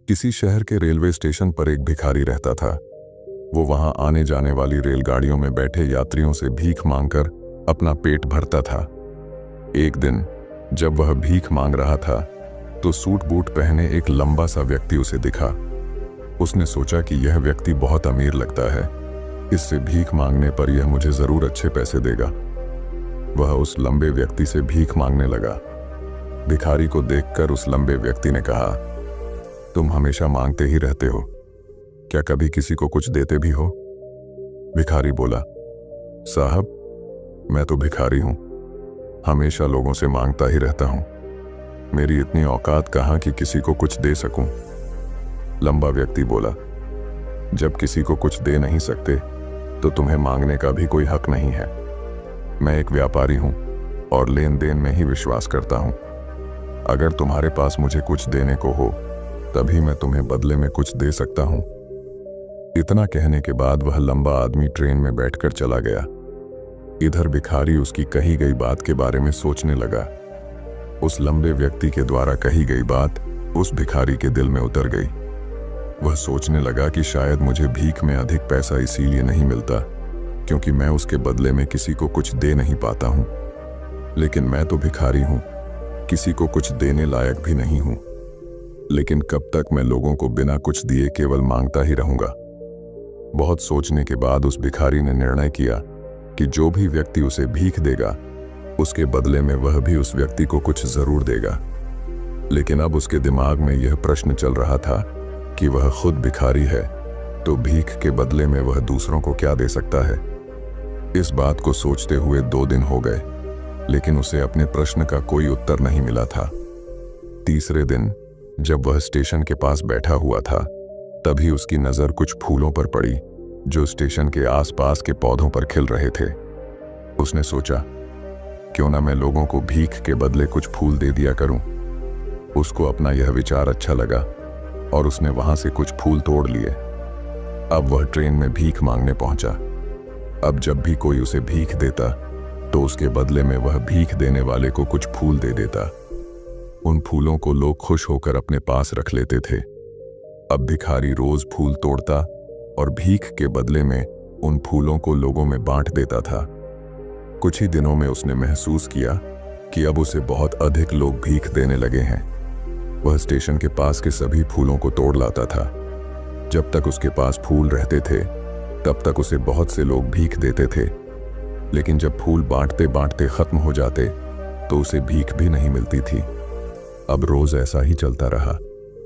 किसी शहर के रेलवे स्टेशन पर एक भिखारी रहता था। वो वहां आने जाने वाली रेलगाड़ियों में बैठे यात्रियों से भीख मांगकर अपना पेट भरता था। एक दिन जब वह भीख मांग रहा था तो सूट बूट पहने एक लंबा सा व्यक्ति उसे दिखा। उसने सोचा कि यह व्यक्ति बहुत अमीर लगता है, इससे भीख मांगने पर यह मुझे जरूर अच्छे पैसे देगा। वह उस लंबे व्यक्ति से भीख मांगने लगा। भिखारी को देखकर उस लंबे व्यक्ति ने कहा, तुम हमेशा मांगते ही रहते हो, क्या कभी किसी को कुछ देते भी हो? भिखारी बोला, साहब मैं तो भिखारी हूं, हमेशा लोगों से मांगता ही रहता हूं। मेरी इतनी औकात कहां कि किसी को कुछ दे सकूं। लंबा व्यक्ति बोला, जब किसी को कुछ दे नहीं सकते तो तुम्हें मांगने का भी कोई हक नहीं है। मैं एक व्यापारी हूं और लेन देन में ही विश्वास करता हूं। अगर तुम्हारे पास मुझे कुछ देने को हो तभी मैं तुम्हें बदले में कुछ दे सकता हूं। इतना कहने के बाद वह लंबा आदमी ट्रेन में बैठकर चला गया। इधर भिखारी उसकी कही गई बात के बारे में सोचने लगा। उस लंबे व्यक्ति के द्वारा कही गई बात उस भिखारी के दिल में उतर गई। वह सोचने लगा कि शायद मुझे भीख में अधिक पैसा इसीलिए नहीं मिलता क्योंकि मैं उसके बदले में किसी को कुछ दे नहीं पाता हूं। लेकिन मैं तो भिखारी हूं, किसी को कुछ देने लायक भी नहीं हूं। लेकिन कब तक मैं लोगों को बिना कुछ दिए केवल मांगता ही रहूंगा? बहुत सोचने के बाद उस भिखारी ने निर्णय किया कि जो भी व्यक्ति उसे भीख देगा उसके बदले में वह भी उस व्यक्ति को कुछ जरूर देगा। लेकिन अब उसके दिमाग में यह प्रश्न चल रहा था कि वह खुद भिखारी है तो भीख के बदले में वह दूसरों को क्या दे सकता है। इस बात को सोचते हुए 2 दिन हो गए, लेकिन उसे अपने प्रश्न का कोई उत्तर नहीं मिला था। तीसरे दिन जब वह स्टेशन के पास बैठा हुआ था तभी उसकी नजर कुछ फूलों पर पड़ी जो स्टेशन के आसपास के पौधों पर खिल रहे थे। उसने सोचा, क्यों ना मैं लोगों को भीख के बदले कुछ फूल दे दिया करूं। उसको अपना यह विचार अच्छा लगा और उसने वहां से कुछ फूल तोड़ लिए। अब वह ट्रेन में भीख मांगने पहुंचा। अब जब भी कोई उसे भीख देता तो उसके बदले में वह भीख देने वाले को कुछ फूल दे देता। उन फूलों को लोग खुश होकर अपने पास रख लेते थे। अब भिखारी रोज फूल तोड़ता और भीख के बदले में उन फूलों को लोगों में बांट देता था। कुछ ही दिनों में उसने महसूस किया कि अब उसे बहुत अधिक लोग भीख देने लगे हैं। वह स्टेशन के पास के सभी फूलों को तोड़ लाता था। जब तक उसके पास फूल रहते थे तब तक उसे बहुत से लोग भीख देते थे, लेकिन जब फूल बांटते बांटते खत्म हो जाते तो उसे भीख भी नहीं मिलती थी। अब रोज ऐसा ही चलता रहा।